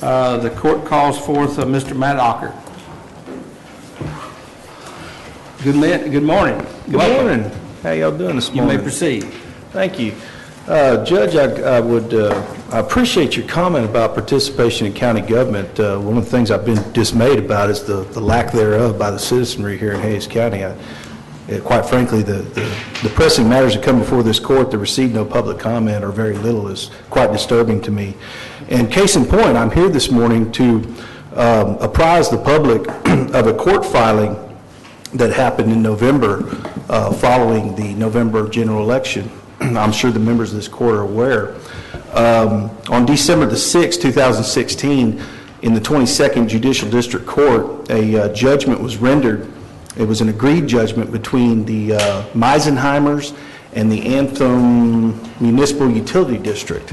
The court calls forth Mr. Matt Ocker. Good morning. Good morning. How y'all doing this morning? You may proceed. Thank you. Judge, I appreciate your comment about participation in county government. One of the things I've been dismayed about is the lack thereof by the citizenry here in Hays County. Quite frankly, the pressing matters that come before this court that receive no public comment or very little is quite disturbing to me. And case in point, I'm here this morning to apprise the public of a court filing that happened in November following the November general election. I'm sure the members of this court are aware. On December the 6th, 2016, in the 22nd Judicial District Court, a judgment was rendered. It was an agreed judgment between the Meisenheimers and the Anthem Municipal Utility District.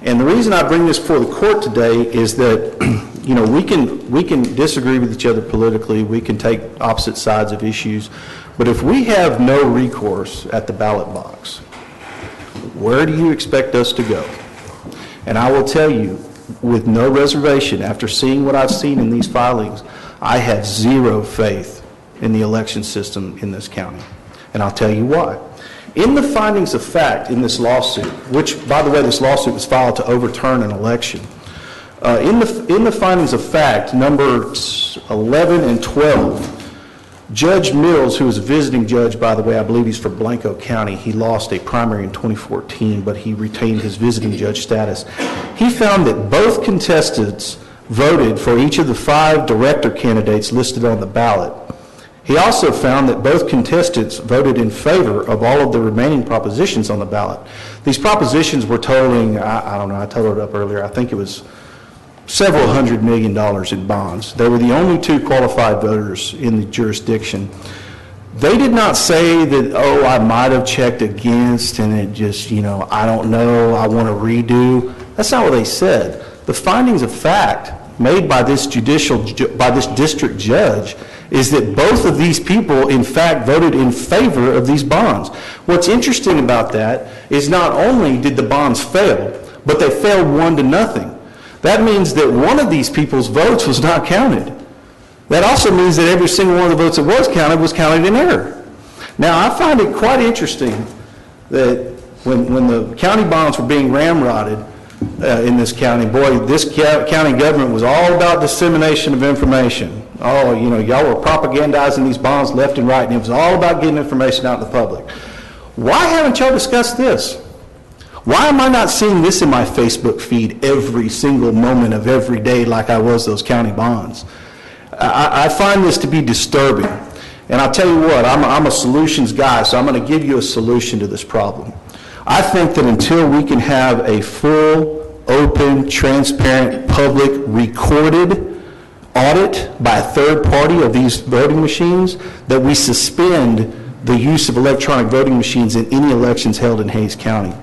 And the reason I bring this before the court today is that, you know, we can disagree with each other politically, we can take opposite sides of issues, but if we have no recourse at the ballot box, where do you expect us to go? And I will tell you, with no reservation, after seeing what I've seen in these filings, I have zero faith in the election system in this county. And I'll tell you why. In the findings of fact in this lawsuit, which, by the way, this lawsuit was filed to overturn an election, in the findings of fact, numbers 11 and 12, Judge Mills, who is a visiting judge, by the way, I believe he's from Blanco County, he lost a primary in 2014, but he retained his visiting judge status. He found that both contestants voted for each of the 5 director candidates listed on the ballot. He also found that both contestants voted in favor of all of the remaining propositions on the ballot. These propositions were totaling, I don't know, I totaled it up earlier, I think it was several $100 million in bonds. They were the only 2 qualified voters in the jurisdiction. They did not say that, oh, I might have checked against and it just, you know, I don't know, I want to redo. That's not what they said. The findings of fact made by this district judge is that both of these people, in fact, voted in favor of these bonds. What's interesting about that is not only did the bonds fail, but they failed 1-0. That means that one of these people's votes was not counted. That also means that every single one of the votes that was counted in error. Now, I find it quite interesting that when the county bonds were being ramrodded in this county, boy, this county government was all about dissemination of information. Oh, you know, y'all were propagandizing these bonds left and right, and it was all about getting information out to the public. Why haven't y'all discussed this? Why am I not seeing this in my Facebook feed every single moment of every day like I was those county bonds? I find this to be disturbing. And I'll tell you what, I'm a solutions guy, so I'm going to give you a solution to this problem. I think that until we can have a full, open, transparent, public, recorded audit by a third party of these voting machines, that we suspend the use of electronic voting machines in any elections held in Hays County.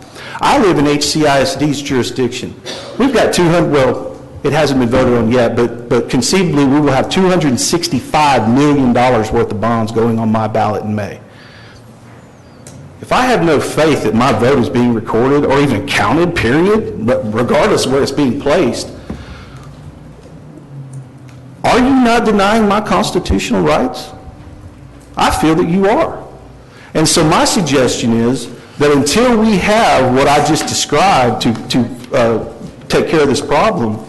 I live in HCISD's jurisdiction. We've got 200, well, it hasn't been voted on yet, but conceivably we will have $265 million worth of bonds going on my ballot in May. If I have no faith that my vote is being recorded or even counted, period, regardless of where it's being placed, are you not denying my constitutional rights? I feel that you are. And so my suggestion is that until we have what I just described to take care of this problem,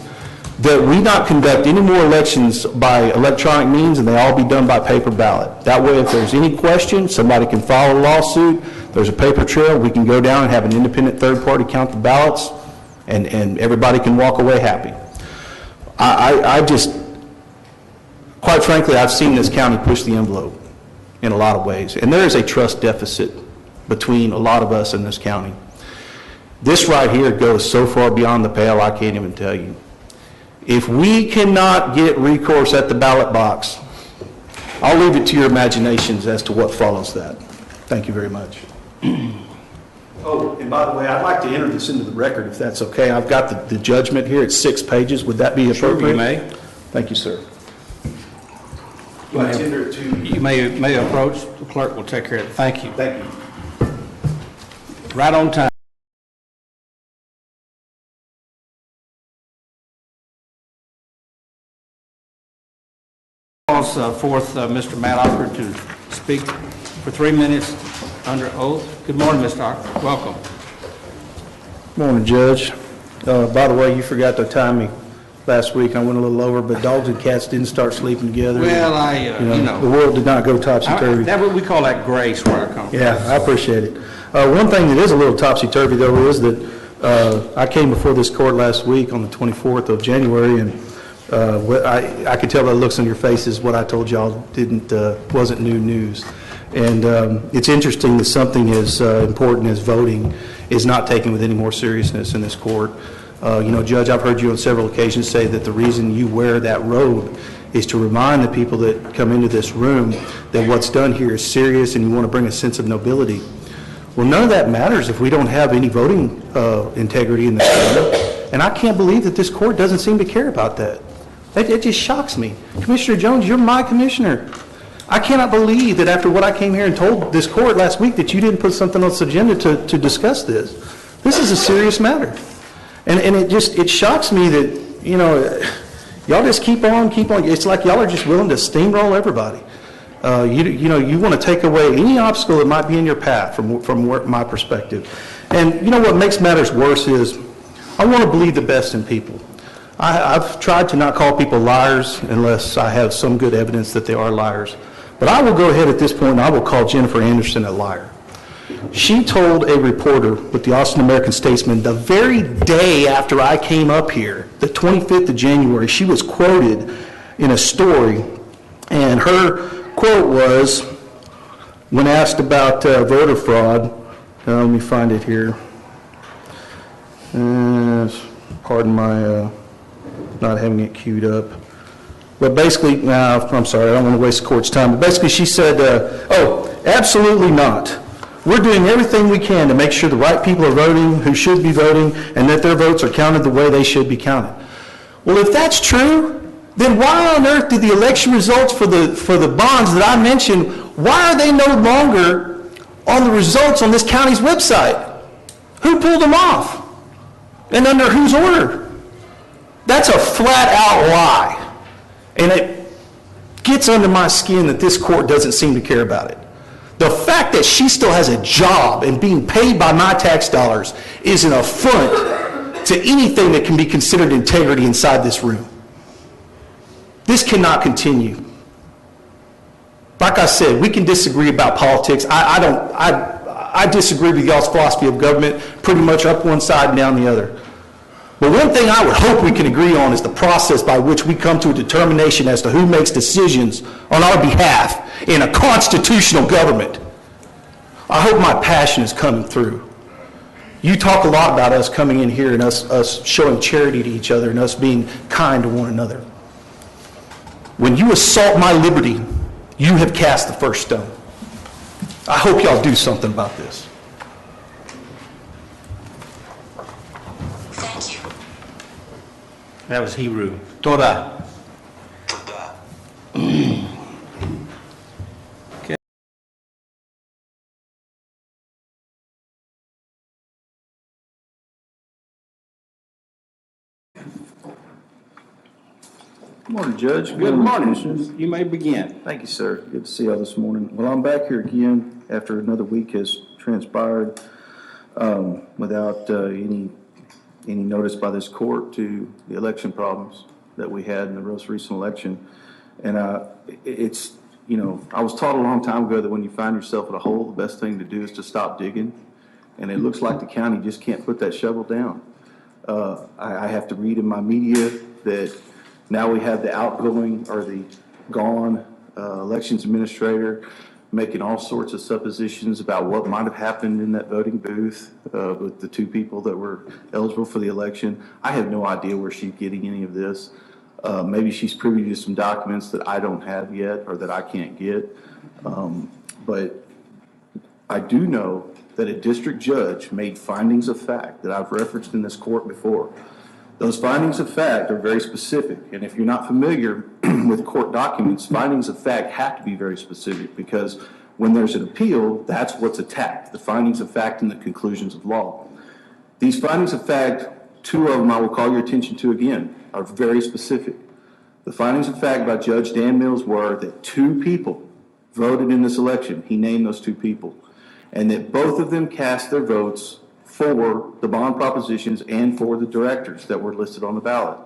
that we not conduct any more elections by electronic means and they all be done by paper ballot. That way, if there's any question, somebody can file a lawsuit, there's a paper trail, we can go down and have an independent third party count the ballots, and everybody can walk away happy. I just, quite frankly, I've seen this county push the envelope in a lot of ways, and there is a trust deficit between a lot of us in this county. This right here goes so far beyond the pale, I can't even tell you. If we cannot get recourse at the ballot box, I'll leave it to your imaginations as to what follows that. Thank you very much. Oh, and by the way, I'd like to enter this into the record if that's okay. I've got the judgment here. It's 6 pages. Would that be appropriate? Sure, you may. Thank you, sir. You may approach. The clerk will take care of it. Thank you. Thank you. Right on time. calls forth Mr. Matt Ocker to speak for 3 minutes under oath. Good morning, Mr. Ocker. Welcome. Morning, Judge. By the way, you forgot to time me last week. I went a little over, but dogs and cats didn't start sleeping together. Well, you know. The world did not go topsy-turvy. We call that grace where I come from. Yeah, I appreciate it. One thing that is a little topsy-turvy, though, is that I came before this court last week on the 24th of January, and I could tell by the looks on your faces what I told y'all wasn't new news. And it's interesting that something as important as voting is not taken with any more seriousness in this court. Judge, I've heard you on several occasions say that the reason you wear that robe is to remind the people that come into this room that what's done here is serious and you want to bring a sense of nobility. Well, none of that matters if we don't have any voting integrity in this court. And I can't believe that this court doesn't seem to care about that. It just shocks me. Commissioner Jones, you're my commissioner. I cannot believe that after what I came here and told this court last week that you didn't put something on the agenda to discuss this. This is a serious matter. And it shocks me that, y'all just keep on. It's like y'all are just willing to steamroll everybody. You want to take away any obstacle that might be in your path from my perspective. And what makes matters worse is I want to believe the best in people. I've tried to not call people liars unless I have some good evidence that they are liars. But I will go ahead at this point and I will call Jennifer Anderson a liar. She told a reporter with the Austin American-Statesman the very day after I came up here, the 25th of January, she was quoted in a story, and her quote was, when asked about voter fraud, let me find it here. Pardon my not having it queued up. But basically, I'm sorry, I don't want to waste the court's time. But basically she said, absolutely not. We're doing everything we can to make sure the right people are voting who should be voting and that their votes are counted the way they should be counted. Well, if that's true, then why on earth did the election results for the bonds that I mentioned, why are they no longer on the results on this county's website? Who pulled them off? And under whose order? That's a flat-out lie. And it gets under my skin that this court doesn't seem to care about it. The fact that she still has a job and being paid by my tax dollars is an affront to anything that can be considered integrity inside this room. This cannot continue. Like I said, we can disagree about politics. I disagree with y'all's philosophy of government pretty much up one side and down the other. But one thing I would hope we can agree on is the process by which we come to a determination as to who makes decisions on our behalf in a constitutional government. I hope my passion is coming through. You talk a lot about us coming in here and us showing charity to each other and us being kind to one another. When you assault my liberty, you have cast the first stone. I hope y'all do something about this. Thank you. That was Hebrew. Toda. Toda. Okay. Good morning, Judge. Good morning. You may begin. Thank you, sir. Good to see y'all this morning. Well, I'm back here again after another week has transpired without any notice by this court to the election problems that we had in the most recent election. And I was taught a long time ago that when you find yourself in a hole, the best thing to do is to stop digging. And it looks like the county just can't put that shovel down. I have to read in my media that now we have the outgoing or the gone elections administrator making all sorts of suppositions about what might have happened in that voting booth with the two people that were eligible for the election. I have no idea where she's getting any of this. Maybe she's privy to some documents that I don't have yet or that I can't get. But I do know that a district judge made findings of fact that I've referenced in this court before. Those findings of fact are very specific, and if you're not familiar with court documents, findings of fact have to be very specific because when there's an appeal, that's what's attacked, the findings of fact and the conclusions of law. These findings of fact, two of them I will call your attention to again, are very specific. The findings of fact by Judge Dan Mills were that 2 people voted in this election. He named those 2 people. And that both of them cast their votes for the bond propositions and for the directors that were listed on the ballot.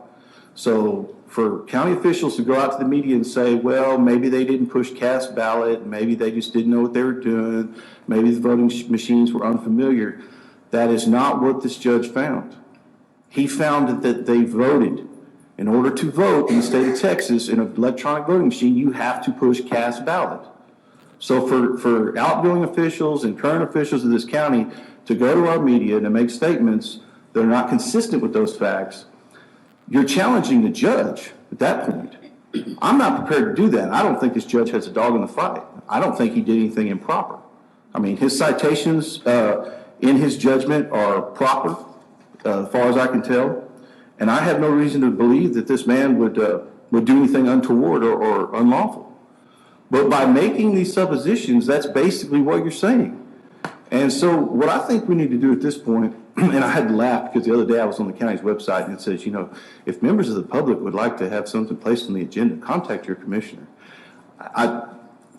So for county officials to go out to the media and say, well, maybe they didn't push cast ballot, maybe they just didn't know what they were doing, maybe the voting machines were unfamiliar, that is not what this judge found. He found that they voted. In order to vote in the state of Texas in an electronic voting machine, you have to push cast ballot. So for outgoing officials and current officials of this county to go to our media and to make statements that are not consistent with those facts, you're challenging the judge at that point. I'm not prepared to do that. I don't think this judge has a dog in the fight. I don't think he did anything improper. I mean, his citations in his judgment are proper, as far as I can tell. And I have no reason to believe that this man would do anything untoward or unlawful. But by making these suppositions, that's basically what you're saying. And so what I think we need to do at this point, and I had to laugh because the other day I was on the county's website and it says, you know, if members of the public would like to have something placed on the agenda, contact your commissioner.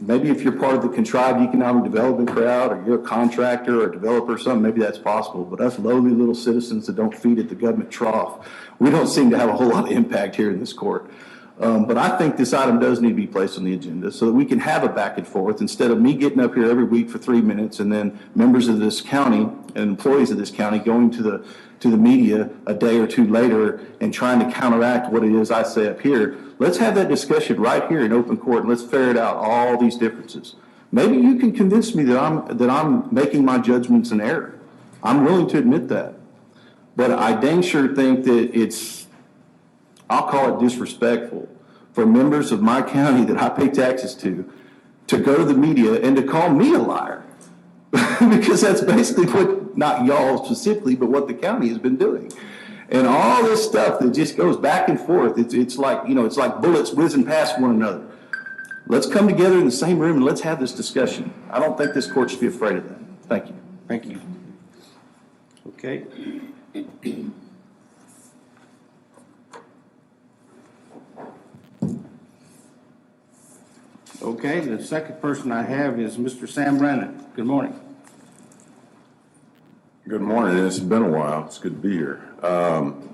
Maybe if you're part of the contrived economic development crowd or you're a contractor or a developer or something, maybe that's possible. But us lowly little citizens that don't feed at the government trough, we don't seem to have a whole lot of impact here in this court. But I think this item does need to be placed on the agenda so that we can have a back and forth instead of me getting up here every week for 3 minutes and then members of this county and employees of this county going to the media a day or 2 later and trying to counteract what it is I say up here. Let's have that discussion right here in open court and let's ferret out all these differences. Maybe you can convince me that I'm making my judgments in error. I'm willing to admit that. But I dang sure think that it's, I'll call it disrespectful for members of my county that I pay taxes to go to the media and to call me a liar. Because that's basically what, not y'all specifically, but what the county has been doing. And all this stuff that just goes back and forth, it's like, you know, it's like bullets whizzing past one another. Let's come together in the same room and let's have this discussion. I don't think this court should be afraid of that. Thank you. Thank you. Okay. Okay, the second person I have is Mr. Sam Brannon. Good morning. Good morning. It's been a while. It's good to be here.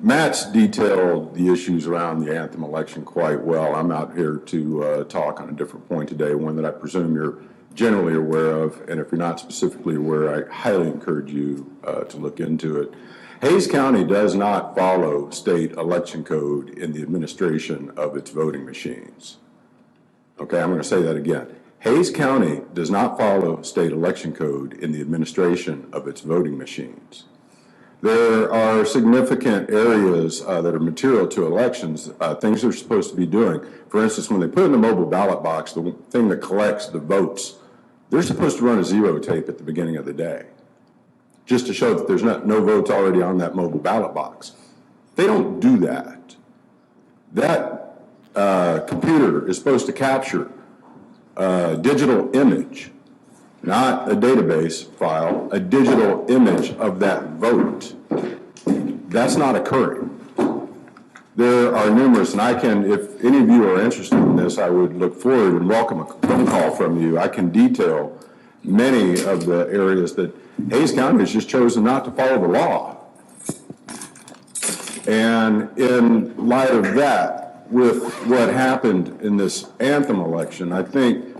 Matt's detailed the issues around the Anthem election quite well. I'm out here to talk on a different point today, one that I presume you're generally aware of, and if you're not specifically aware, I highly encourage you to look into it. Hays County does not follow state election code in the administration of its voting machines. Okay, I'm going to say that again. Hays County does not follow state election code in the administration of its voting machines. There are significant areas that are material to elections, things they're supposed to be doing. For instance, when they put in the mobile ballot box, the thing that collects the votes, they're supposed to run a zero tape at the beginning of the day, just to show that there's no votes already on that mobile ballot box. They don't do that. That computer is supposed to capture a digital image, not a database file, a digital image of that vote. That's not occurring. There are numerous, and I can, if any of you are interested in this, I would look forward and welcome a phone call from you. I can detail many of the areas that Hays County has just chosen not to follow the law. And in light of that, with what happened in this Anthem election, I think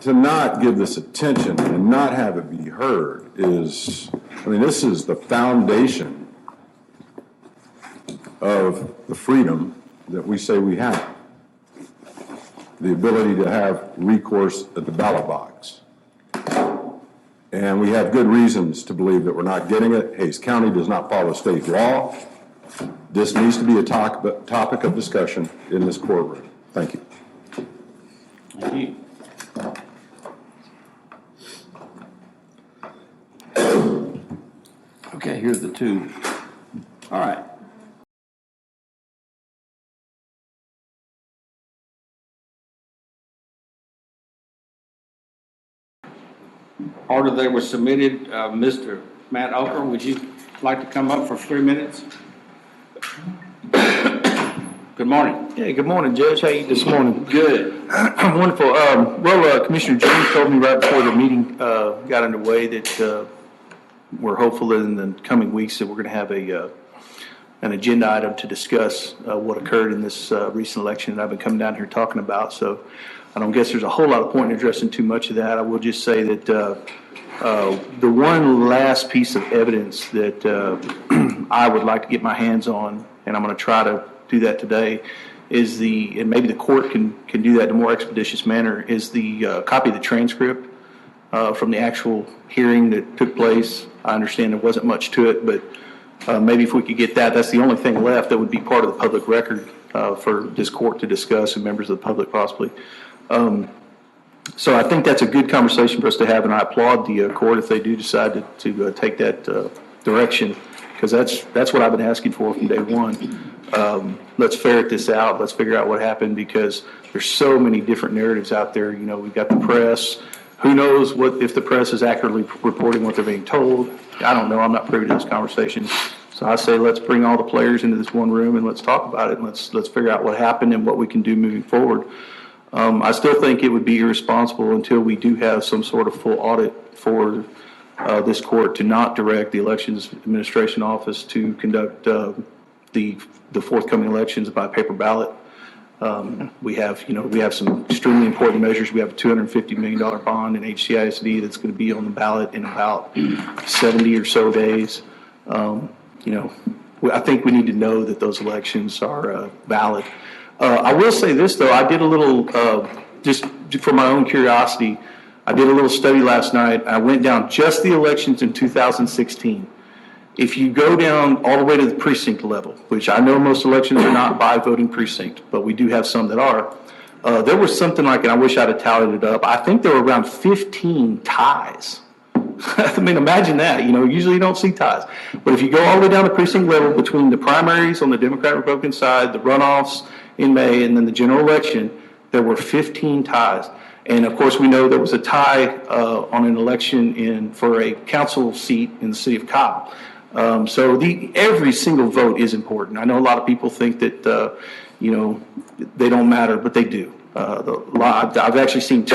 to not give this attention and not have it be heard is, I mean, this is the foundation of the freedom that we say we have. The ability to have recourse at the ballot box. And we have good reasons to believe that we're not getting it. Hays County does not follow state law. This needs to be a topic of discussion in this courtroom. Thank you. Thank you. Okay, here's the two. All right. Order that was submitted, Mr. Matt Ocker, would you like to come up for 3 minutes? Good morning. Yeah, good morning, Judge. How are you this morning? Good. Wonderful. Commissioner James told me right before the meeting got underway that we're hopeful in the coming weeks that we're going to have an agenda item to discuss what occurred in this recent election that I've been coming down here talking about. So I don't guess there's a whole lot of point in addressing too much of that. I will just say that the one last piece of evidence that I would like to get my hands on, and I'm going to try to do that today, is and maybe the court can do that in a more expeditious manner, is the copy of the transcript from the actual hearing that took place. I understand there wasn't much to it, but maybe if we could get that, that's the only thing left that would be part of the public record for this court to discuss and members of the public possibly. So I think that's a good conversation for us to have, and I applaud the court if they do decide to take that direction, because that's what I've been asking for from day one. Let's ferret this out. Let's figure out what happened, because there's so many different narratives out there. You know, we've got the press. Who knows if the press is accurately reporting what they're being told? I don't know. I'm not privy to this conversation. So I say let's bring all the players into this one room and let's talk about it, and let's figure out what happened and what we can do moving forward. I still think it would be irresponsible until we do have some sort of full audit for this court to not direct the Elections Administration Office to conduct the forthcoming elections by paper ballot. We have some extremely important measures. We have a $250 million bond in HCISD that's going to be on the ballot in about 70 or so days. I think we need to know that those elections are valid. I will say this, though. I did a little, just for my own curiosity, I did a little study last night. I went down just the elections in 2016. If you go down all the way to the precinct level, which I know most elections are not by voting precinct, but we do have some that are, there was something like, and I wish I'd have tallied it up, I think there were around 15 ties. I mean, imagine that. Usually you don't see ties. But if you go all the way down the precinct level between the primaries on the Democrat-Republican side, the runoffs in May, and then the general election, there were 15 ties. And of course, we know there was a tie on an election for a council seat in the city of Cobb. So every single vote is important. I know a lot of people think that, they don't matter, but they do. I've actually seen 2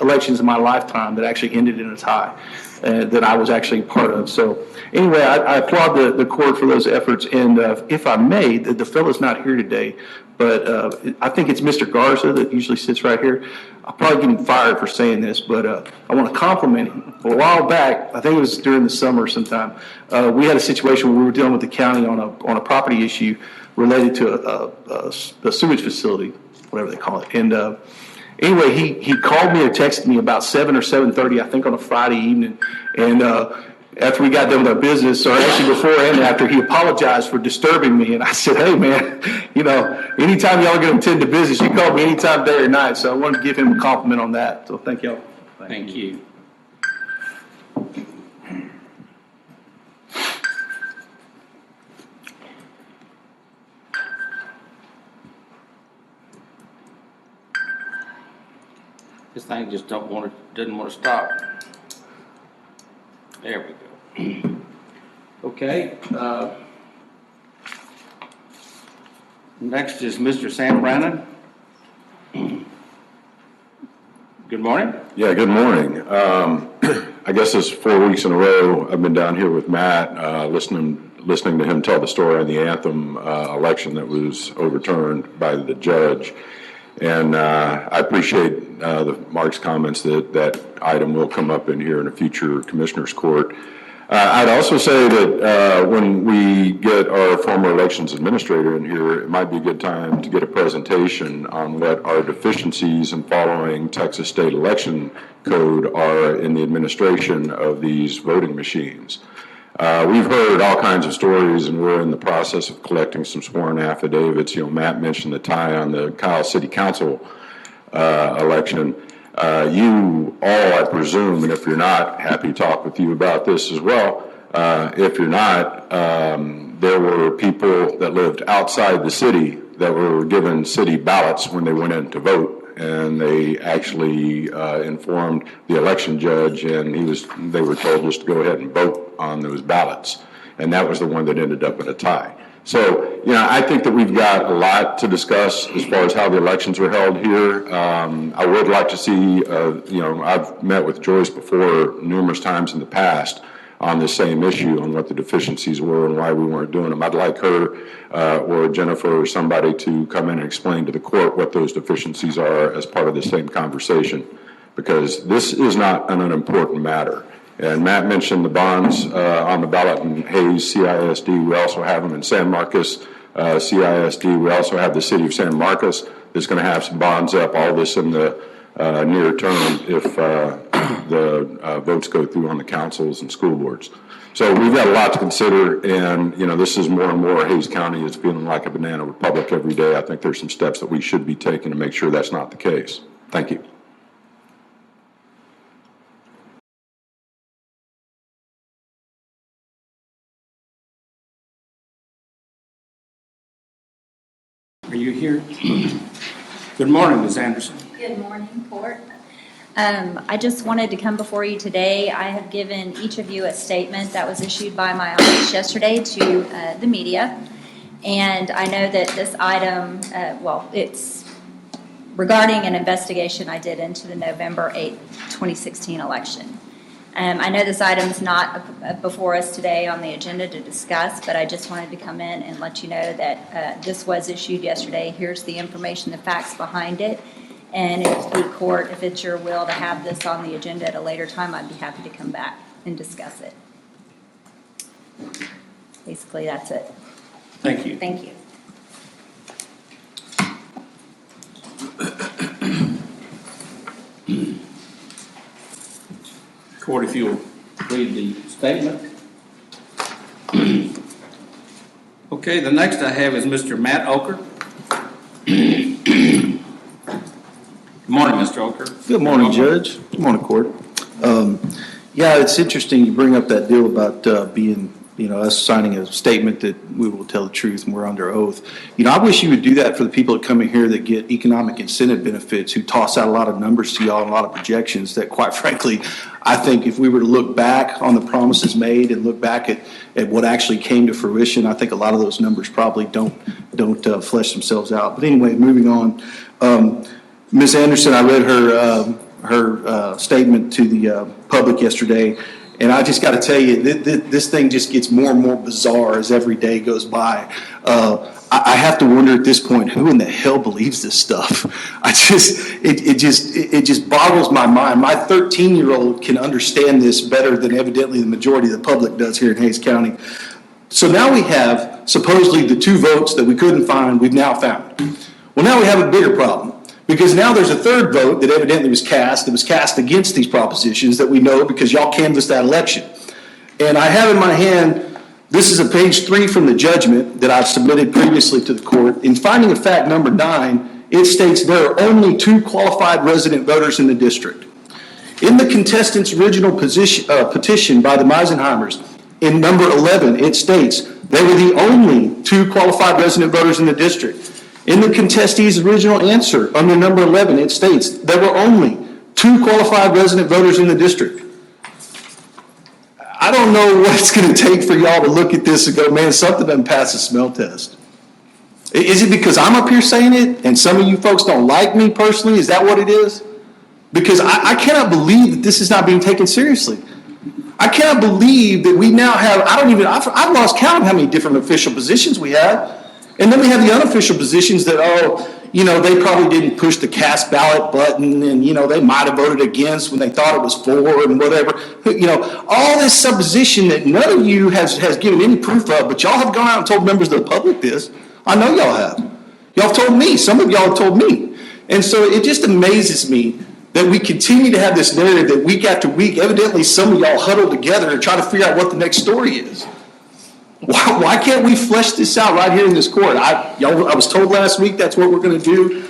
elections in my lifetime that actually ended in a tie that I was actually part of. So anyway, I applaud the court for those efforts. And if I may, the fellow's not here today, but I think it's Mr. Garza that usually sits right here. I'll probably get him fired for saying this, but I want to compliment him. A while back, I think it was during the summer sometime, we had a situation where we were dealing with the county on a property issue related to a sewage facility, whatever they call it. And anyway, he called me or texted me about 7 or 7:30, I think, on a Friday evening. And after we got done with our business, or actually before and after, he apologized for disturbing me. And I said, hey, man, anytime y'all are going to attend to business, you call me anytime, day or night. So I wanted to give him a compliment on that. So thank y'all. Thank you. This thing just doesn't want to stop. There we go. Okay. Next is Mr. Sam Brannon. Good morning. Yeah, good morning. I guess it's 4 weeks in a row I've been down here with Matt, listening to him tell the story on the Anthem election that was overturned by the judge. And I appreciate Mark's comments that item will come up in here in a future commissioner's court. I'd also say that when we get our former elections administrator in here, it might be a good time to get a presentation on what our deficiencies in following Texas state election code are in the administration of these voting machines. We've heard all kinds of stories, and we're in the process of collecting some sworn affidavits. Matt mentioned the tie on the Kyle City Council election. You all, I presume, and if you're not, happy to talk with you about this as well. If you're not, there were people that lived outside the city that were given city ballots when they went in to vote. And they actually informed the election judge, and they were told just to go ahead and vote on those ballots. And that was the one that ended up in a tie. So, I think that we've got a lot to discuss as far as how the elections are held here. I would like to see, I've met with Joyce before numerous times in the past on the same issue, on what the deficiencies were and why we weren't doing them. I'd like her or Jennifer or somebody to come in and explain to the court what those deficiencies are as part of the same conversation, because this is not an unimportant matter. And Matt mentioned the bonds on the ballot in Hayes, CISD. We also have them in San Marcos, CISD. We also have the city of San Marcos that's going to have some bonds up, all this in the near term if the votes go through on the councils and school boards. So we've got a lot to consider, and this is more and more. Hayes County is feeling like a banana republic every day. I think there's some steps that we should be taking to make sure that's not the case. Thank you. Are you here? Good morning, Ms. Anderson. Good morning, Court. I just wanted to come before you today. I have given each of you a statement that was issued by my office yesterday to the media. And I know that this item, it's regarding an investigation I did into the November 8th, 2016 election. I know this item is not before us today on the agenda to discuss, but I just wanted to come in and let you know that this was issued yesterday. Here's the information, the facts behind it. And if the court, if it's your will to have this on the agenda at a later time, I'd be happy to come back and discuss it. Basically, that's it. Thank you. Thank you. Court, if you'll read the statement. Okay, the next I have is Mr. Matt Ocker. Good morning, Mr. Ocker. Good morning, Judge. Good morning, Court. Yeah, it's interesting you bring up that deal about being, us signing a statement that we will tell the truth and we're under oath. I wish you would do that for the people that come in here that get economic incentive benefits, who toss out a lot of numbers to y'all and a lot of projections that, quite frankly, I think if we were to look back on the promises made and look back at what actually came to fruition, I think a lot of those numbers probably don't flesh themselves out. But anyway, moving on. Ms. Anderson, I read her statement to the public yesterday, and I just got to tell you, this thing just gets more and more bizarre as every day goes by. I have to wonder at this point, who in the hell believes this stuff? It just boggles my mind. My 13-year-old can understand this better than evidently the majority of the public does here in Hayes County. So now we have supposedly the 2 votes that we couldn't find, we've now found. Well, now we have a bigger problem, because now there's a 3rd vote that evidently was cast, against these propositions that we know because y'all canvassed that election. And I have in my hand, this is a page 3 from the judgment that I've submitted previously to the court. In finding of fact number 9, it states there are only 2 qualified resident voters in the district. In the contestant's original petition by the Meisenheimers, in number 11, it states they were the only 2 qualified resident voters in the district. In the contestee's original answer, under number 11, it states there were only 2 qualified resident voters in the district. I don't know what it's going to take for y'all to look at this and go, man, something doesn't pass the smell test. Is it because I'm up here saying it and some of you folks don't like me personally? Is that what it is? Because I cannot believe that this is not being taken seriously. I cannot believe that we now have, I've lost count of how many different official positions we have. And then we have the unofficial positions that, they probably didn't push the cast ballot button, and, they might have voted against when they thought it was for and whatever. All this supposition that none of you has given any proof of, but y'all have gone out and told members of the public this. I know y'all have. Y'all have told me. Some of y'all have told me. And so it just amazes me that we continue to have this narrative that week after week, evidently some of y'all huddle together and try to figure out what the next story is. Why can't we flesh this out right here in this court? I was told last week that's what we're going to do.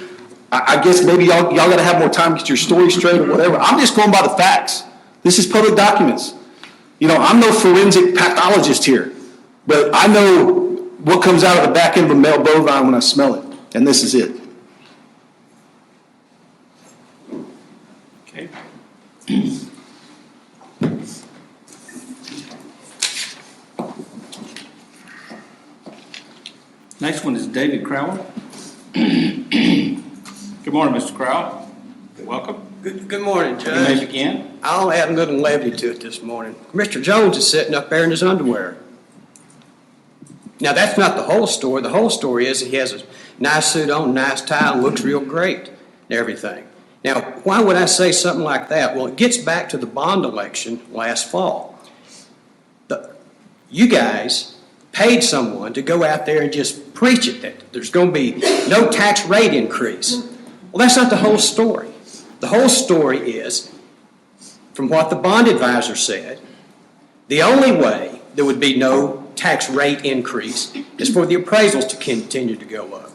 I guess maybe y'all got to have more time to get your story straight or whatever. I'm just going by the facts. This is public documents. I'm no forensic pathologist here, but I know what comes out of the back end of a male bovine when I smell it, and this is it. Okay. Next one is David Crowell. Good morning, Mr. Crowell. Welcome. Good morning, You may Judge. begin. I'll add a little levity to it this morning. Mr. Jones is sitting up there in his underwear. Now, that's not the whole story. The whole story is he has a nice suit on, nice tie, and looks real great and everything. Now, why would I say something like that? Well, it gets back to the bond election last fall. You guys paid someone to go out there and just preach it, that there's going to be no tax rate increase. Well, that's not the whole story. The whole story is, from what the bond advisor said, the only way there would be no tax rate increase is for the appraisals to continue to go up.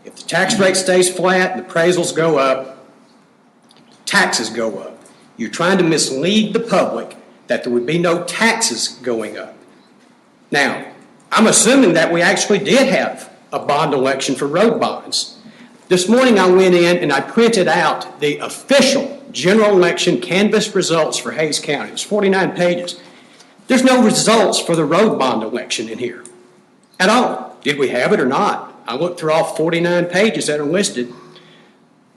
If the tax rate stays flat and the appraisals go up, taxes go up. You're trying to mislead the public that there would be no taxes going up. Now, I'm assuming that we actually did have a bond election for road bonds. This morning I went in and I printed out the official general election canvass results for Hays County. It's 49 pages. There's no results for the road bond election in here at all. Did we have it or not? I looked through all 49 pages that are listed.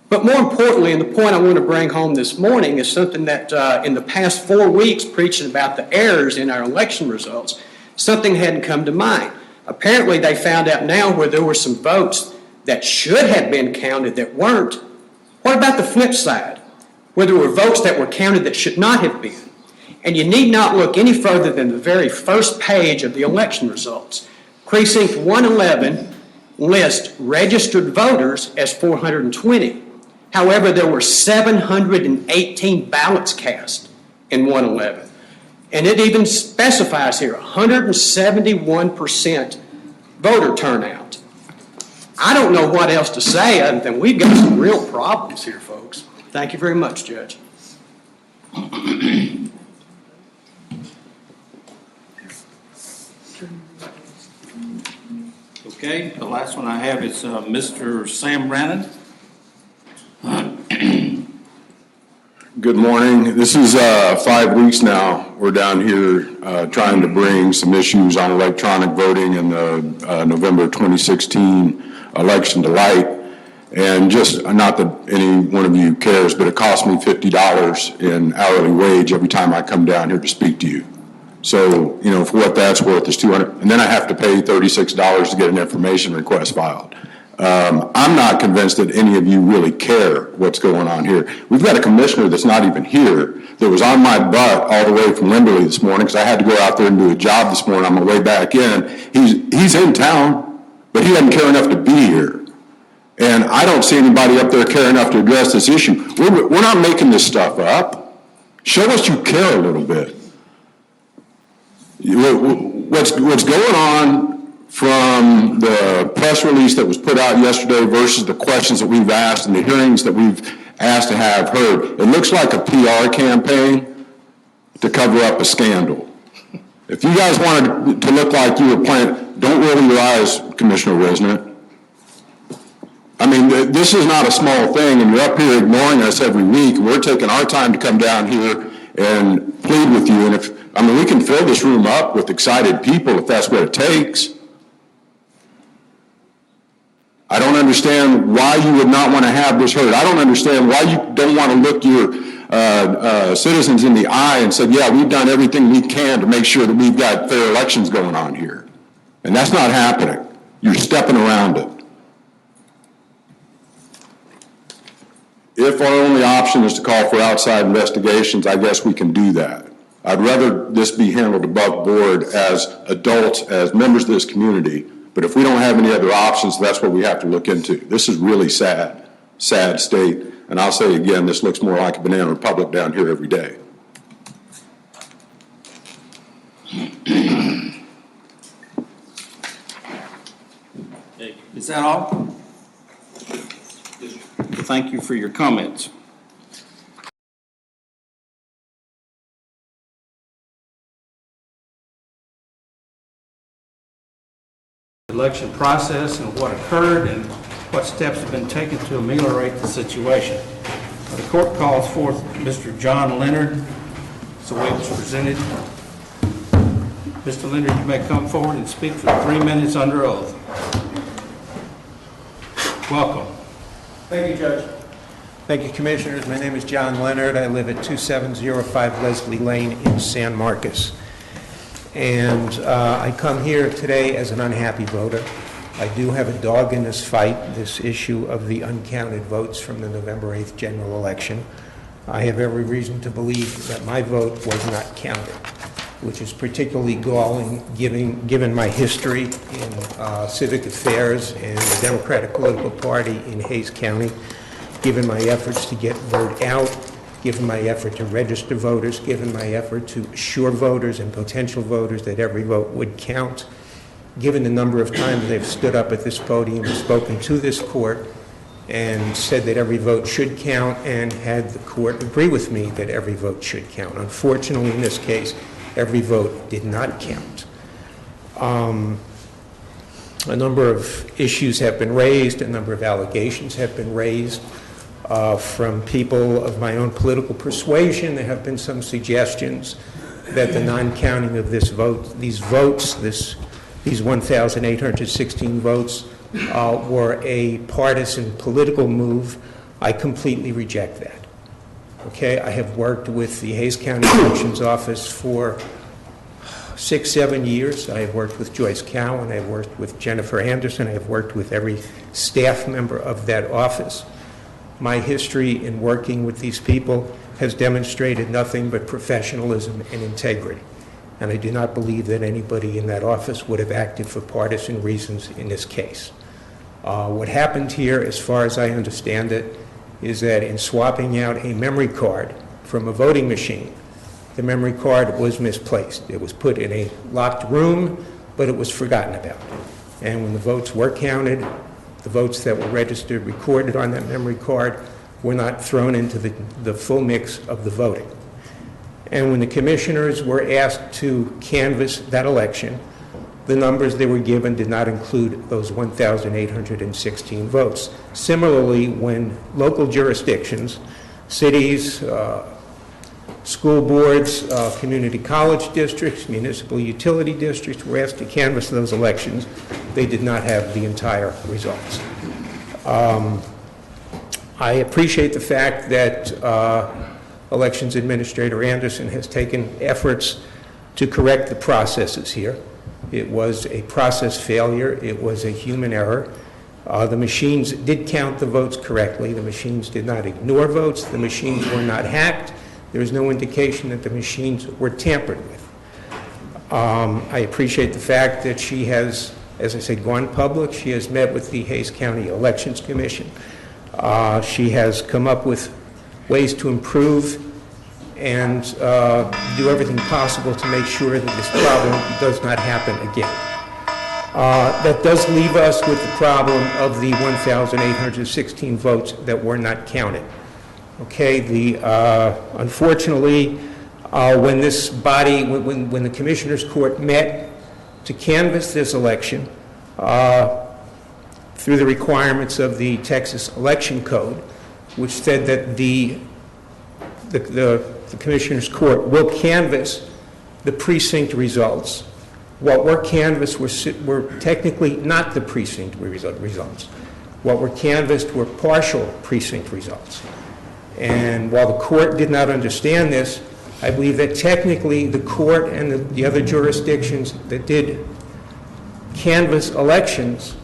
But more importantly, and the point I want to bring home this morning is something that in the past 4 weeks preaching about the errors in our election results, something hadn't come to mind. Apparently they found out now where there were some votes that should have been counted that weren't. What about the flip side? Where there were votes that were counted that should not have been. And you need not look any further than the very first page of the election results. Precinct 111 lists registered voters as 420. However, there were 718 ballots cast in 111. And it even specifies here 171% voter turnout. I don't know what else to say other than we've got some real problems here, folks. Thank you very much, Judge. Okay, the last one I have is Mr. Sam Brannon. Good morning. This is 5 weeks now. We're down here trying to bring some issues on electronic voting in the November 2016 election to light. And just, not that any one of you cares, but it costs me $50 in hourly wage every time I come down here to speak to you. So, you know, for what that's worth is $200, and then I have to pay $36 to get an information request filed. I'm not convinced that any of you really care what's going on here. We've got a commissioner that's not even here that was on my butt all the way from Limberley this morning because I had to go out there and do a job this morning on my way back in. He's in town, but he doesn't care enough to be here. And I don't see anybody up there care enough to address this issue. We're not making this stuff up. Show us you care a little bit. What's going on from the press release that was put out yesterday versus the questions that we've asked and the hearings that we've asked to have heard, it looks like a PR campaign to cover up a scandal. If you guys wanted to look like you were playing, don't roll your eyes, Commissioner Whisenant. I mean, this is not a small thing, and you're up here ignoring us every week. We're taking our time to come down here and plead with you. And we can fill this room up with excited people if that's what it takes. I don't understand why you would not want to have this heard. I don't understand why you don't want to look your citizens in the eye and say, yeah, we've done everything we can to make sure that we've got fair elections going on here. And that's not happening. You're stepping around it. If our only option is to call for outside investigations, I guess we can do that. I'd rather this be handled above board as adults, as members of this community. But if we don't have any other options, that's what we have to look into. This is really sad state. And I'll say again, this looks more like a banana republic down here every day. Is that all? Thank you for your comments. Election process and what occurred and what steps have been taken to ameliorate the situation. The court calls forth Mr. John Leonard. So the way it was presented. Mr. Leonard, you may come forward and speak for 3 minutes under oath. Welcome. Thank you, Judge. Thank you, Commissioners. My name is John Leonard. I live at 2705 Leslie Lane in San Marcos. And I come here today as an unhappy voter. I do have a dog in this fight, this issue of the uncounted votes from the November 8th general election. I have every reason to believe that my vote was not counted, which is particularly galling given my history in civic affairs and the Democratic political party in Hays County, given my efforts to get vote out, given my effort to register voters, given my effort to assure voters and potential voters that every vote would count, given the number of times they've stood up at this podium and spoken to this court and said that every vote should count and had the court agree with me that every vote should count. Unfortunately, in this case, every vote did not count. A number of issues have been raised, a number of allegations have been raised from people of my own political persuasion. There have been some suggestions that the non-counting of these 1,816 votes were a partisan political move. I completely reject that. Okay, I have worked with the Hays County Elections Office for 6-7 years. I have worked with Joyce Cowan, I have worked with Jennifer Anderson, I have worked with every staff member of that office. My history in working with these people has demonstrated nothing but professionalism and integrity. And I do not believe that anybody in that office would have acted for partisan reasons in this case. What happened here, as far as I understand it, is that in swapping out a memory card from a voting machine, the memory card was misplaced. It was put in a locked room, but it was forgotten about. And when the votes were counted, the votes that were registered, recorded on that memory card, were not thrown into the full mix of the voting. And when the commissioners were asked to canvass that election, the numbers they were given did not include those 1,816 votes. Similarly, when local jurisdictions, cities, school boards, community college districts, municipal utility districts were asked to canvass those elections, they did not have the entire results. I appreciate the fact that Elections Administrator Anderson has taken efforts to correct the processes here. It was a process failure. It was a human error. The machines did count the votes correctly. The machines did not ignore votes. The machines were not hacked. There is no indication that the machines were tampered with. I appreciate the fact that she has, as I said, gone public. She has met with the Hays County Elections Commission. She has come up with ways to improve and do everything possible to make sure that this problem does not happen again. That does leave us with the problem of the 1,816 votes that were not counted. Okay, unfortunately, when this body, when the Commissioners Court met to canvass this election through the requirements of the Texas Election Code, which said that the Commissioners Court will canvass the precinct results. What were canvassed were technically not the precinct results. What were canvassed were partial precinct results. And while the court did not understand this, I believe that technically the court and the other jurisdictions that did canvass elections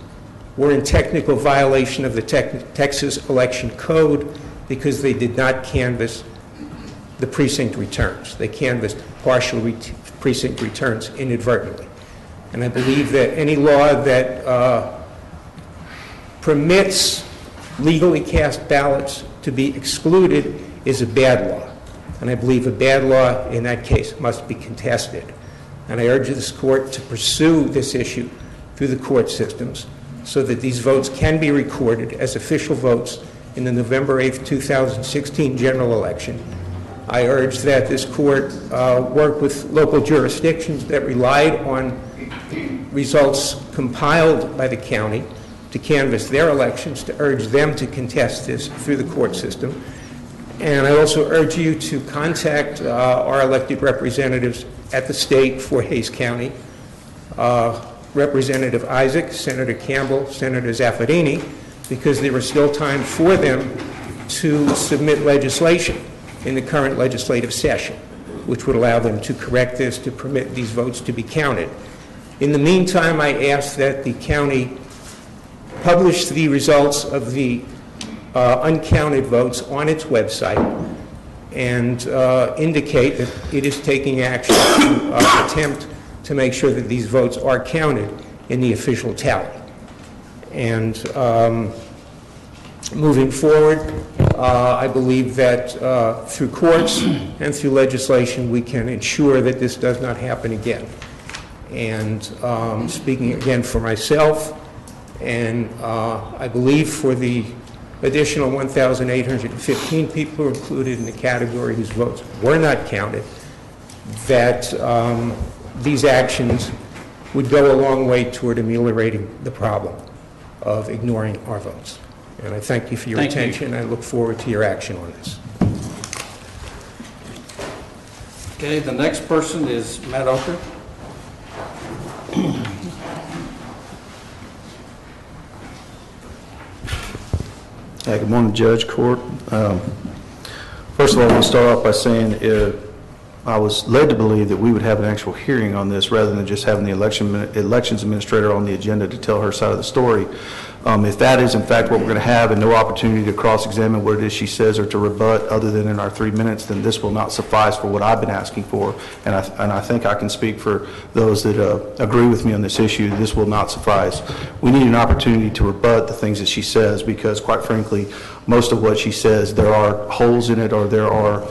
were in technical violation of the Texas Election Code because they did not canvass the precinct returns. They canvassed partial precinct returns inadvertently. And I believe that any law that permits legally cast ballots to be excluded is a bad law. And I believe a bad law in that case must be contested. And I urge this court to pursue this issue through the court systems so that these votes can be recorded as official votes in the November 8th, 2016 general election. I urge that this court work with local jurisdictions that relied on results compiled by the county to canvass their elections, to urge them to contest this through the court system. And I also urge you to contact our elected representatives at the state for Hays County, Representative Isaac, Senator Campbell, Senator Zaffadini, because there is still time for them to submit legislation in the current legislative session, which would allow them to correct this, to permit these votes to be counted. In the meantime, I ask that the county publish the results of the uncounted votes on its website and indicate that it is taking action to attempt to make sure that these votes are counted in the official tally. And moving forward, I believe that through courts and through legislation, we can ensure that this does not happen again. And speaking again for myself, and I believe for the additional 1,815 people who are included in the category whose votes were not counted, that these actions would go a long way toward ameliorating the problem of ignoring our votes. And I thank you for your attention. I look forward to your action on this. Okay, the next person is Matt Ocker. Good morning, Judge, Court. First of all, I want to start off by saying I was led to believe that we would have an actual hearing on this rather than just having the elections administrator on the agenda to tell her side of the story. If that is in fact what we're going to have and no opportunity to cross-examine what it is she says or to rebut other than in our 3 minutes, then this will not suffice for what I've been asking for. And I think I can speak for those that agree with me on this issue. This will not suffice. We need an opportunity to rebut the things that she says because, quite frankly, most of what she says, there are holes in it or there are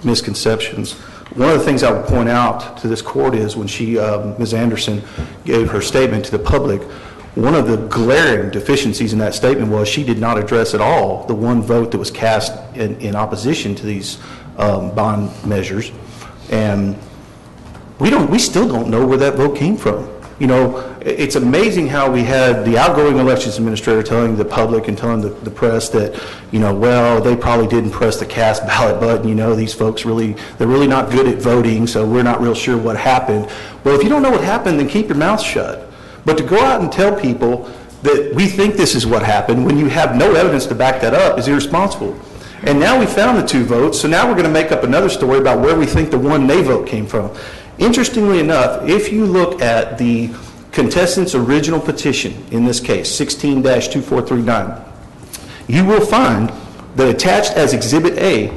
misconceptions. One of the things I would point out to this court is when Ms. Anderson gave her statement to the public, one of the glaring deficiencies in that statement was she did not address at all the one vote that was cast in opposition to these bond measures. And we still don't know where that vote came from. You know, it's amazing how we had the outgoing elections administrator telling the public and telling the press that, you know, well, they probably didn't press the cast ballot button. You know, these folks they're really not good at voting, so we're not real sure what happened. Well, if you don't know what happened, then keep your mouth shut. But to go out and tell people that we think this is what happened when you have no evidence to back that up is irresponsible. And now we found the two votes, so now we're going to make up another story about where we think the one nay vote came from. Interestingly enough, if you look at the contestant's original petition, in this case, 16-2439, you will find that attached as Exhibit A,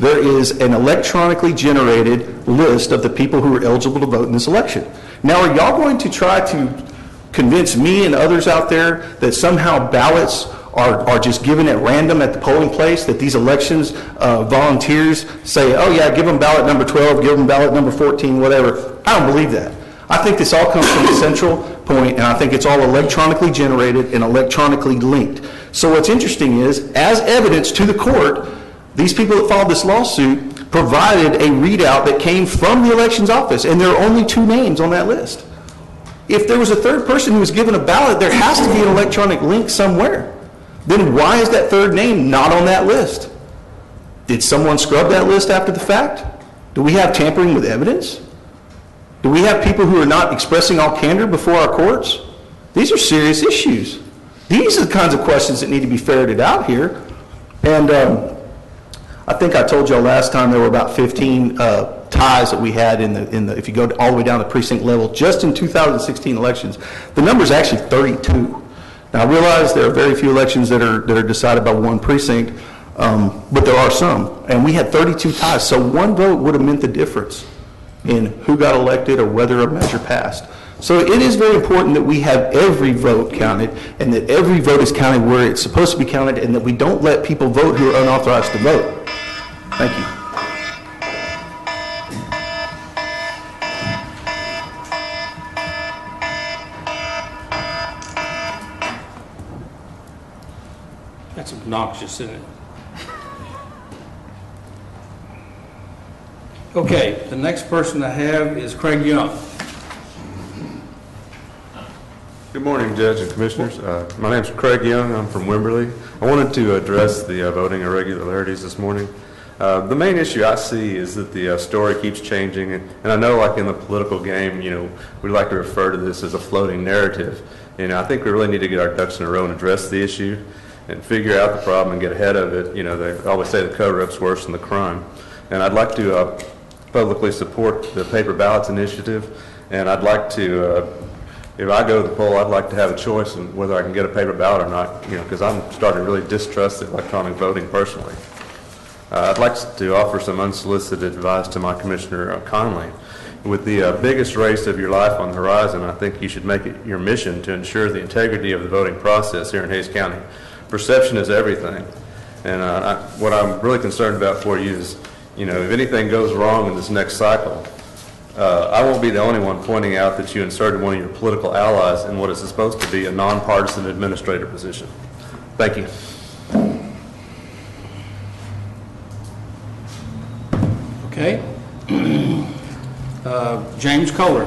there is an electronically generated list of the people who are eligible to vote in this election. Now, are y'all going to try to convince me and others out there that somehow ballots are just given at random at the polling place, that these elections volunteers say, oh yeah, give them ballot number 12, give them ballot number 14, whatever? I don't believe that. I think this all comes from a central point, and I think it's all electronically generated and electronically linked. So what's interesting is, as evidence to the court, these people that filed this lawsuit provided a readout that came from the elections office, and there are only 2 names on that list. If there was a third person who was given a ballot, there has to be an electronic link somewhere. Then why is that third name not on that list? Did someone scrub that list after the fact? Do we have tampering with evidence? Do we have people who are not expressing all candor before our courts? These are serious issues. These are the kinds of questions that need to be ferreted out here. And I think I told y'all last time there were about 15 ties that we had in the if you go all the way down to precinct level, just in 2016 elections. The number is actually 32. Now, I realize there are very few elections that are decided by one precinct, but there are some. And we had 32 ties, so one vote would have meant the difference in who got elected or whether a measure passed. So it is very important that we have every vote counted and that every vote is counted where it's supposed to be counted and that we don't let people vote who are unauthorized to vote. Thank you. That's obnoxious, isn't it? Okay, the next person I have is Craig Young. Good morning, Judge and Commissioners. My name is Craig Young. I'm from Wimberley. I wanted to address the voting irregularities this morning. The main issue I see is that the story keeps changing, and I know, like in the political game, you know, we like to refer to this as a floating narrative. And I think we really need to get our ducks in a row and address the issue. and figure out the problem and get ahead of it. They always say the cover-up's worse than the crime. And I'd like to publicly support the paper ballots initiative, and I'd like to, if I go to the poll, I'd like to have a choice in whether I can get a paper ballot or not, because I'm starting to really distrust electronic voting personally. I'd like to offer some unsolicited advice to my Commissioner Conley. With the biggest race of your life on the horizon, I think you should make it your mission to ensure the integrity of the voting process here in Hays County. Perception is everything. And what I'm really concerned about for you is, if anything goes wrong in this next cycle, I won't be the only one pointing out that you inserted one of your political allies in what is supposed to be a nonpartisan administrator position. Thank you. Okay. James Kohler.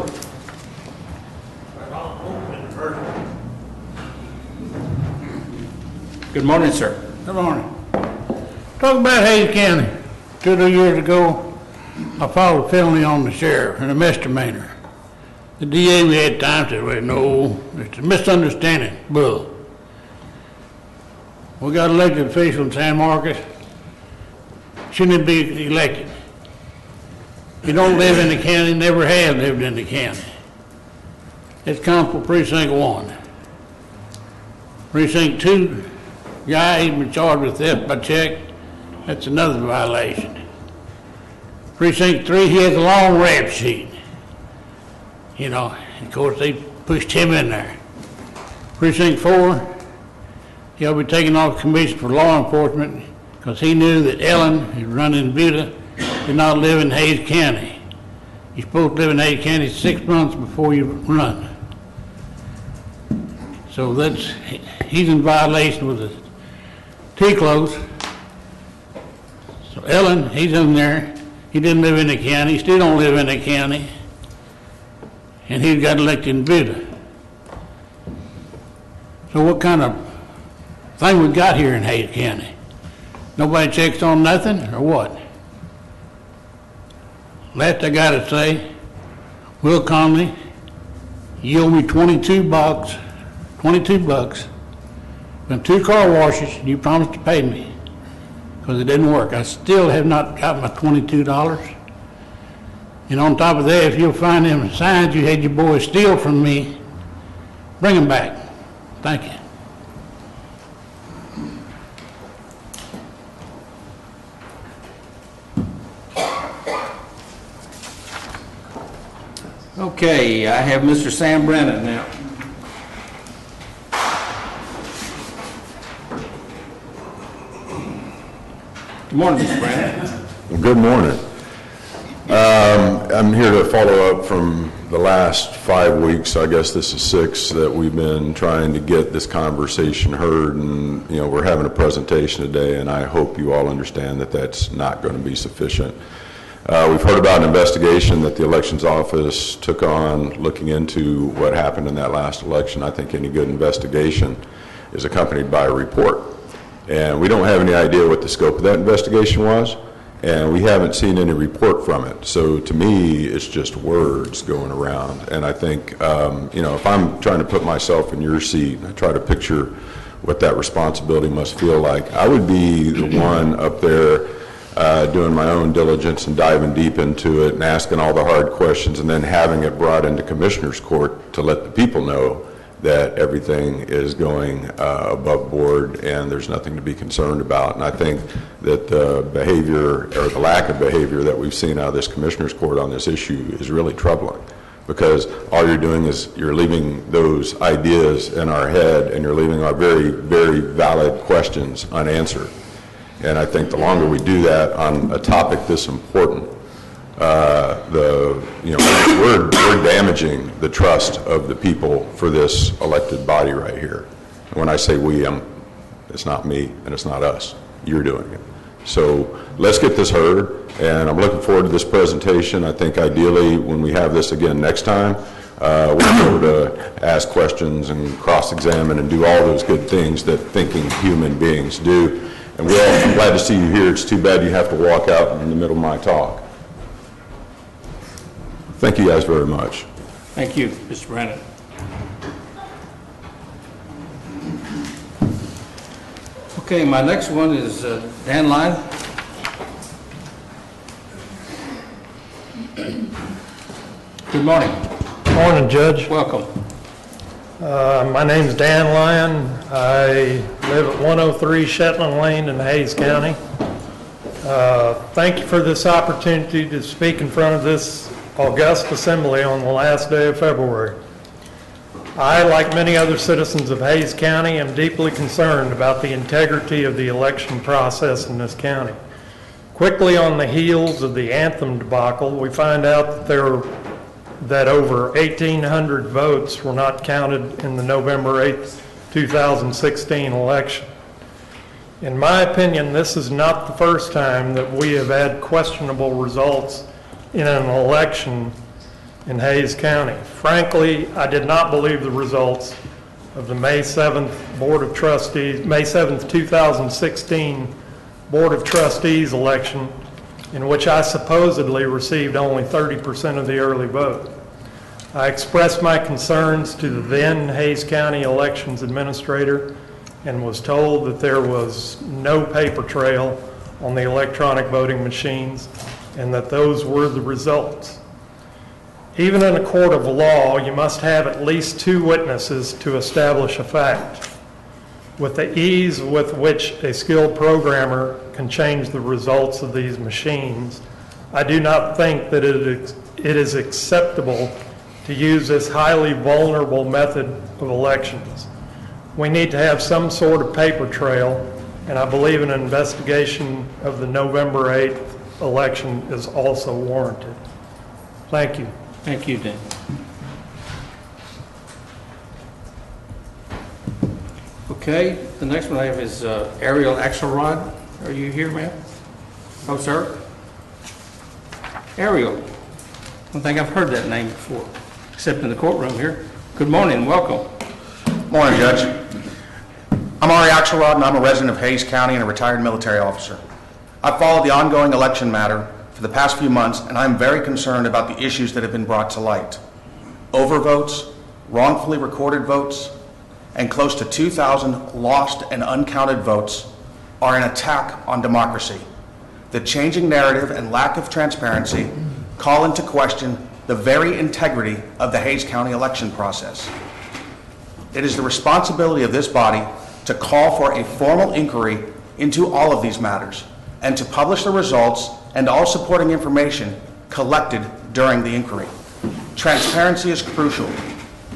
Good morning, sir. Good morning. Talk about Hays County. 2 years ago, I filed a felony on the sheriff and a misdemeanor. The DA we had time said, well, no, it's a misunderstanding. Bull. We got elected official in San Marcos. Shouldn't be elected. You don't live in the county, never have lived in the county. It's come for Precinct 1. Precinct 2, guy even charged with theft by check. That's another violation. Precinct 3, he has a long rap sheet. Of course, they pushed him in there. Precinct 4, he'll be taken off commission for law enforcement because he knew that Ellen, who's running Buda, did not live in Hays County. You're supposed to live in Hays County 6 months before you run. So he's in violation with the T-close. So Ellen, he's in there. He didn't live in the county, still don't live in the county. And he got elected in Buda. So what kind of thing we got here in Hays County? Nobody checks on nothing, or what? Last I got to say, Will Conley, you owe me 22 bucks, and 2 car washes, and you promised to pay me, because it didn't work. I still have not got my $22. And on top of that, if you'll find them signs you had your boys steal from me, bring them back. Thank you. Okay, I have Mr. Sam Brannon now. Good morning, Mr. Brannon. Well, good morning. I'm here to follow up from the last 5 weeks. I guess this is 6 that we've been trying to get this conversation heard, and we're having a presentation today, and I hope you all understand that that's not going to be sufficient. We've heard about an investigation that the elections office took on looking into what happened in that last election. I think any good investigation is accompanied by a report. And we don't have any idea what the scope of that investigation was, and we haven't seen any report from it. So to me, it's just words going around. And I think, if I'm trying to put myself in your seat and I try to picture what that responsibility must feel like, I would be the one up there doing my own diligence and diving deep into it and asking all the hard questions and then having it brought into Commissioner's Court to let the people know that everything is going above board and there's nothing to be concerned about. And I think that the behavior or the lack of behavior that we've seen out of this Commissioner's Court on this issue is really troubling, because all you're doing is you're leaving those ideas in our head and you're leaving our very, very valid questions unanswered. And I think the longer we do that on a topic this important, we're damaging the trust of the people for this elected body right here. And when I say we, it's not me and it's not us. You're doing it. So let's get this heard, and I'm looking forward to this presentation. I think ideally when we have this again next time, we'll be able to ask questions and cross-examine and do all those good things that thinking human beings do. And Will, I'm glad to see you here. It's too bad you have to walk out in the middle of my talk. Thank you guys very much. Thank you, Mr. Brannon. Okay, my next one is Dan Lyon. Good morning. Morning, Judge. Welcome. My name's Dan Lyon. I live at 103 Shetland Lane in Hays County. Thank you for this opportunity to speak in front of this august assembly on the last day of February. I, like many other citizens of Hays County, am deeply concerned about the integrity of the election process in this county. Quickly on the heels of the anthem debacle, we find out that over 1,800 votes were not counted in the November 8th, 2016 election. In my opinion, this is not the first time that we have had questionable results in an election in Hays County. Frankly, I did not believe the results of the May 7th Board of Trustees, May 7th, 2016 Board of Trustees election, in which I supposedly received only 30% of the early vote. I expressed my concerns to the then Hays County Elections Administrator and was told that there was no paper trail on the electronic voting machines and that those were the results. Even in a court of law, you must have at least 2 witnesses to establish a fact. With the ease with which a skilled programmer can change the results of these machines, I do not think that it is acceptable to use this highly vulnerable method of elections. We need to have some sort of paper trail, and I believe an investigation of the November 8th election is also warranted. Thank you. Thank you, Dan. Okay, the next one I have is Ariel Axelrod. Are you here, ma'am? Oh, sir. Ariel. I don't think I've heard that name before, except in the courtroom here. Good morning, welcome. Morning, Judge. I'm Ari Axelrod, and I'm a resident of Hays County and a retired military officer. I've followed the ongoing election matter for the past few months, and I'm very concerned about the issues that have been brought to light. Overvotes, wrongfully recorded votes, and close to 2,000 lost and uncounted votes are an attack on democracy. The changing narrative and lack of transparency call into question the very integrity of the Hays County election process. It is the responsibility of this body to call for a formal inquiry into all of these matters and to publish the results and all supporting information collected during the inquiry. Transparency is crucial.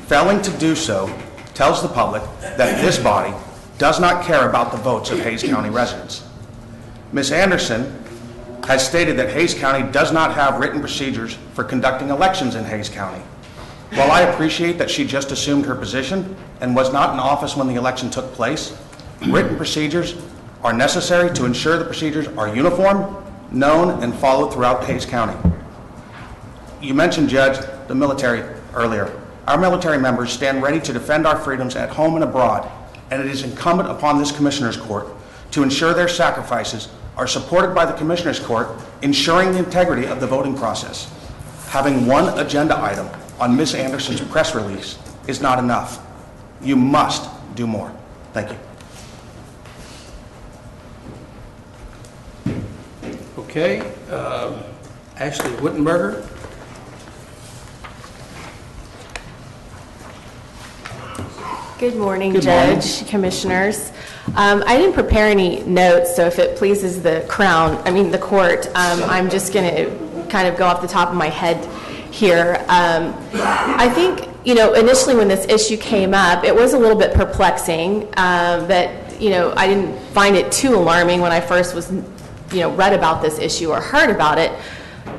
Failing to do so tells the public that this body does not care about the votes of Hays County residents. Ms. Anderson has stated that Hays County does not have written procedures for conducting elections in Hays County. While I appreciate that she just assumed her position and was not in office when the election took place, written procedures are necessary to ensure the procedures are uniform, known, and followed throughout Hays County. You mentioned, Judge, the military earlier. Our military members stand ready to defend our freedoms at home and abroad, and it is incumbent upon this Commissioner's Court to ensure their sacrifices are supported by the Commissioner's Court, ensuring the integrity of the voting process. Having one agenda item on Ms. Anderson's press release is not enough. You must do more. Thank you. Okay, Ashley Whittenberger. Good morning, Good Judge, morning. Commissioners. I didn't prepare any notes, so if it pleases the court, I'm just going to kind of go off the top of my head here. I think, initially when this issue came up, it was a little bit perplexing that, I didn't find it too alarming when I first was, read about this issue or heard about it.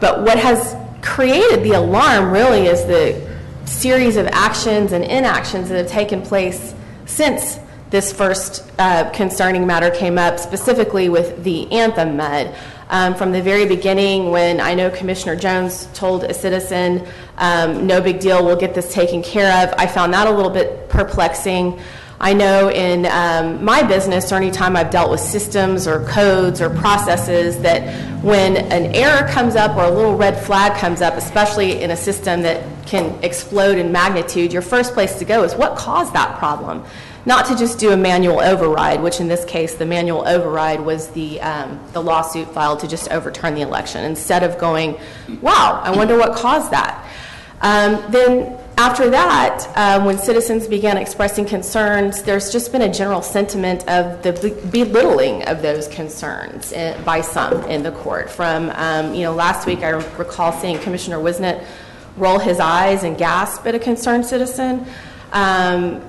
But what has created the alarm really is the series of actions and inactions that have taken place since this first concerning matter came up, specifically with the anthem med. From the very beginning, when I know Commissioner Jones told a citizen, no big deal, we'll get this taken care of, I found that a little bit perplexing. I know in my business, or any time I've dealt with systems or codes or processes, that when an error comes up or a little red flag comes up, especially in a system that can explode in magnitude, your first place to go is what caused that problem. Not to just do a manual override, which in this case, the manual override was the lawsuit filed to just overturn the election, instead of going, wow, I wonder what caused that. Then after that, when citizens began expressing concerns, there's just been a general sentiment of the belittling of those concerns by some in the court. From, last week I recall seeing Commissioner Whisenant roll his eyes and gasp at a concerned citizen. I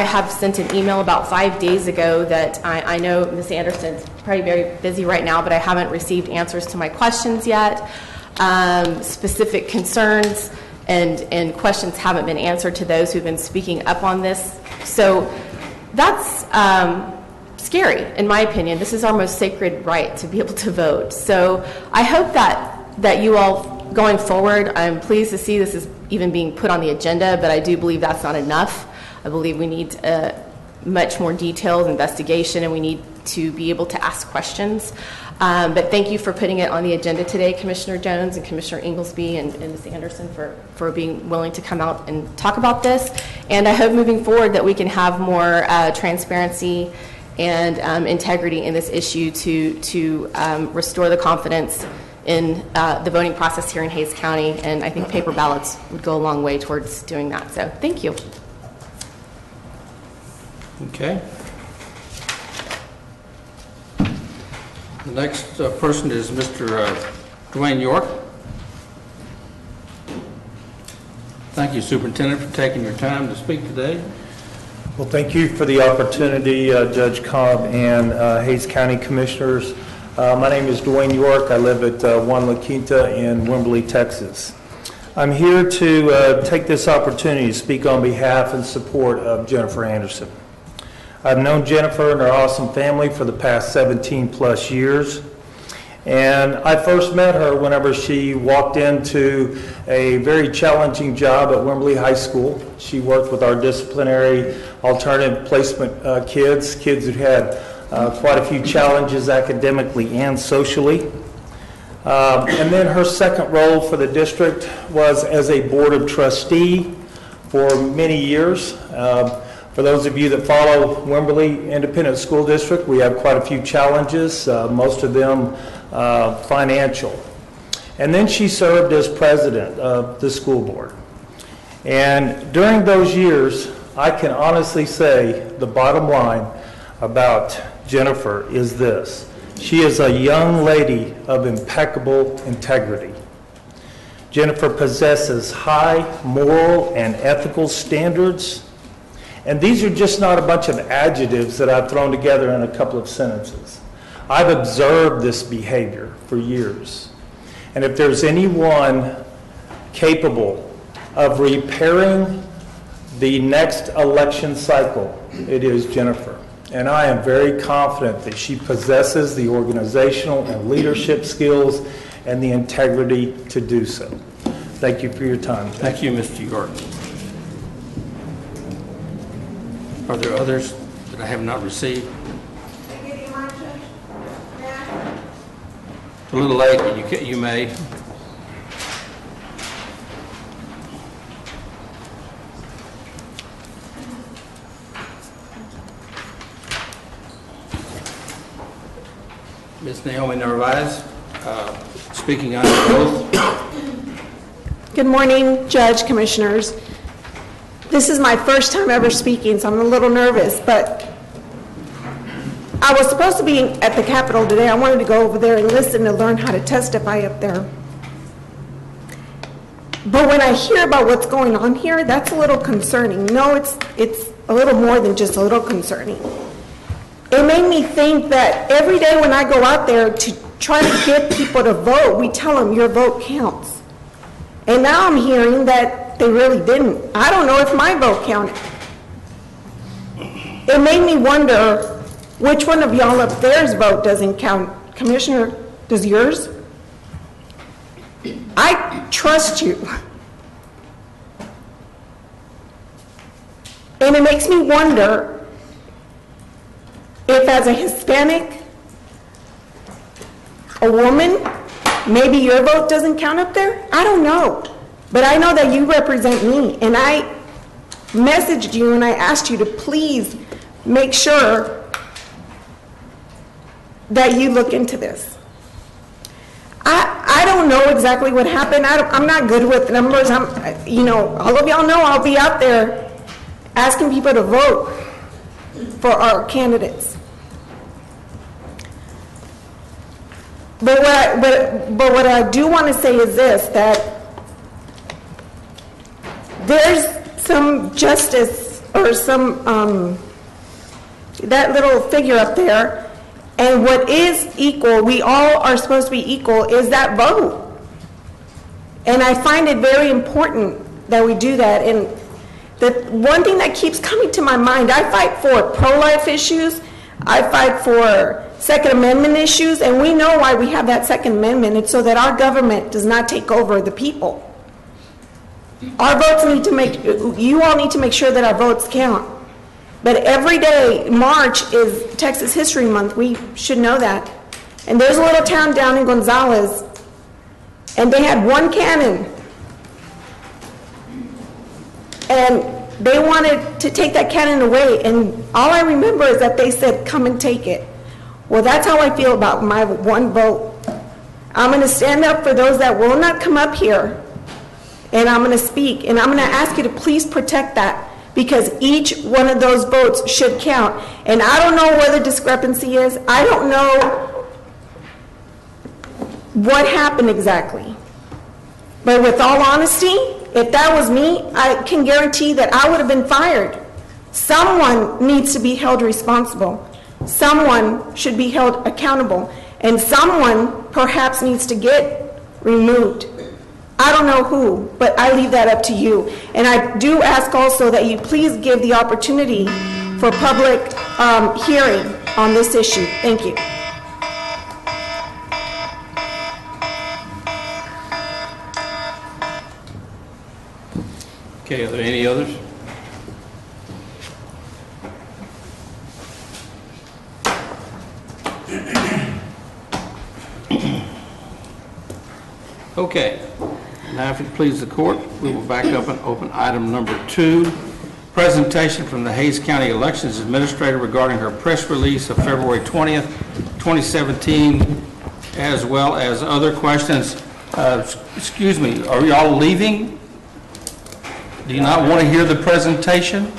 have sent an email about 5 days ago that I know Ms. Anderson's probably very busy right now, but I haven't received answers to my questions yet. Specific concerns and questions haven't been answered to those who've been speaking up on this. So that's scary, in my opinion. This is our most sacred right, to be able to vote. So I hope that you all, going forward, I'm pleased to see this is even being put on the agenda, but I do believe that's not enough. I believe we need much more detailed investigation, and we need to be able to ask questions. But thank you for putting it on the agenda today, Commissioner Jones and Commissioner Ingalsbe and Ms. Anderson for being willing to come out and talk about this. And I hope moving forward that we can have more transparency and integrity in this issue to restore the confidence in the voting process here in Hays County, and I think paper ballots would go a long way towards doing that. So thank you. Okay. The next person is Mr. Dwayne York. Thank you, Superintendent, for taking your time to speak today. Well, thank you for the opportunity, Judge Cobb and Hays County Commissioners. My name is Dwayne York. I live at 1 La Quinta in Wimberley, Texas. I'm here to take this opportunity to speak on behalf and support of Jennifer Anderson. I've known Jennifer and her awesome family for the past 17 plus years. And I first met her whenever she walked into a very challenging job at Wimberley High School. She worked with our disciplinary alternative placement kids who had quite a few challenges academically and socially. And then her second role for the district was as a board of trustee for many years. For those of you that follow Wimberley Independent School District, we have quite a few challenges, most of them financial. And then she served as president of the school board. And during those years, I can honestly say the bottom line about Jennifer is this: she is a young lady of impeccable integrity. Jennifer possesses high moral and ethical standards, and these are just not a bunch of adjectives that I've thrown together in a couple of sentences. I've observed this behavior for years, and if there's anyone capable of repairing the next election cycle, it is Jennifer. And I am very confident that she possesses the organizational and leadership skills and the integrity to do so. Thank you for your time. Thank you, Mr. York. Are there others that I have not received? It's a little late, but you may. Ms. Naomi Narvaiz, speaking under oath. Good morning, Judge, Commissioners. This is my first time ever speaking, so I'm a little nervous, but I was supposed to be at the Capitol today. I wanted to go over there and listen to learn how to testify up there. But when I hear about what's going on here, that's a little concerning. No, it's a little more than just a little concerning. It made me think that every day when I go out there to try to get people to vote, we tell them your vote counts. And now I'm hearing that they really didn't. I don't know if my vote counted. It made me wonder which one of y'all up there's vote doesn't count. Commissioner, does yours? I trust you. And it makes me wonder if as a Hispanic, a woman, maybe your vote doesn't count up there? I don't know. But I know that you represent me, and I messaged you and I asked you to please make sure that you look into this. I don't know exactly what happened. I'm not good with numbers. All of y'all know I'll be out there asking people to vote for our candidates. But what I do want to say is this, that there's some justice or some, that little figure up there, and what is equal, we all are supposed to be equal, is that vote. And I find it very important that we do that. And the one thing that keeps coming to my mind, I fight for pro-life issues, I fight for Second Amendment issues, and we know why we have that Second Amendment. It's so that our government does not take over the people. Our votes need to you all need to make sure that our votes count. But every day, March is Texas History Month. We should know that. And there's a little town down in Gonzales, and they had one cannon. And they wanted to take that cannon away, and all I remember is that they said, come and take it. Well, that's how I feel about my one vote. I'm going to stand up for those that will not come up here, and I'm going to speak, and I'm going to ask you to please protect that, because each one of those votes should count. And I don't know where the discrepancy is. I don't know what happened exactly. But with all honesty, if that was me, I can guarantee that I would have been fired. Someone needs to be held responsible. Someone should be held accountable. And someone perhaps needs to get removed. I don't know who, but I leave that up to you. And I do ask also that you please give the opportunity for public hearing on this issue. Thank you. Okay, are there any others? Okay, now if it pleases the court, we will back up and open item number 2, presentation from the Hays County Elections Administrator regarding her press release of February 20th, 2017, as well as other questions. Excuse me, are y'all leaving? Do you not want to hear the presentation?